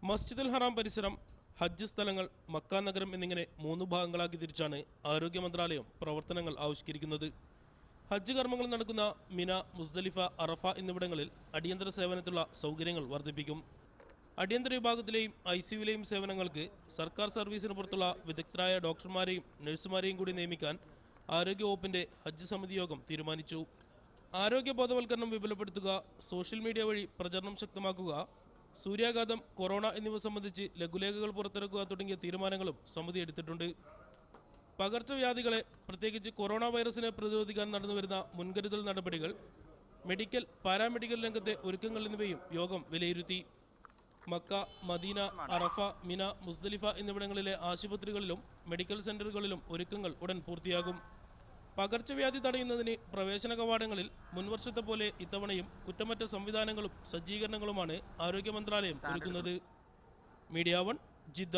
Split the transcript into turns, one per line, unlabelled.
മസ്ജിദുൽ ഹറാം പരിസരം, ഹജ്ജ് സ്ഥലങ്ങൾ, മക്ക നഗരം എന്നിങ്ങനെ 3 ഭാഗങ്ങളാക്കി തിരിച്ചാണ് ആരോഗ്യ മന്ത്രാലയം പ്രവർത്തനങ്ങൾ ആവിഷ്കരിക്കുന്നത്. ഹജ്ജ് കർമ്മങ്ങൾ നടക്കുന്ന മിന, മുസ്ദലിഫ, അറഫ എന്നിവിടങ്ങളിൽ അടിയന്തര സേവനത്തിലുള്ള സൗകര്യങ്ങൾ വർദ്ധിപ്പിക്കും. അടിയന്തര വിഭാഗത്തിലെയും ICUവിലെയും സേവനങ്ങൾക്ക് സർക്കാർ സർവീസിന് പുറത്തുള്ള വിദഗ്ധരായ ഡോക്ടർമാരെയും നഴ്സുമാരെയും കൂടി നിയമിക്കാൻ ആരോഗ്യവകുപ്പിന്റെ ഹജ്ജ് സമിതി യോഗം തീരുമാനിച്ചു. ആരോഗ്യ ബോധവൽക്കരണം വിപുലപ്പെടുത്തുക, സോഷ്യൽ മീഡിയ വഴി പ്രചരണം ശക്തമാക്കുക, സൂര്യാഘാതം, കൊറോണ എന്നിവ സംബന്ധിച്ച് ലഘുലേഖകൾ പുറത്തിറക്കുക തുടങ്ങിയ തീരുമാനങ്ങളും സമിതി എടുത്തിട്ടുണ്ട്. പകർച്ചവ്യാധികളെ, പ്രത്യേകിച്ച് കൊറോണ വൈറസിനെ പ്രതിരോധിക്കാൻ നടന്നുവരുന്ന മുൻകരുതൽ നടപടികൾ, മെഡിക്കൽ, പാരാമെഡിക്കൽ രംഗത്തെ ഒരുക്കങ്ങൾ എന്നിവയും യോഗം വിലയിരുത്തി. മക്ക, മദീന, അറഫ, മിന, മുസ്ദലിഫ എന്നിവിടങ്ങളിലെ ആശുപത്രികളിലും മെഡിക്കൽ സെന്ററുകളിലും ഒരുക്കങ്ങൾ ഉടൻ പൂർത്തിയാകും. പകർച്ചവ്യാധി തടയുന്നതിന് പ്രവേശന കവാടങ്ങളിൽ മുൻവർഷത്തെ പോലെ ഇത്തവണയും കുറ്റമറ്റ സംവിധാനങ്ങളും സജ്ജീകരണങ്ങളുമാണ് ആരോഗ്യ മന്ത്രാലയം ഒരുക്കുന്നത്. Media 1, Jeddah.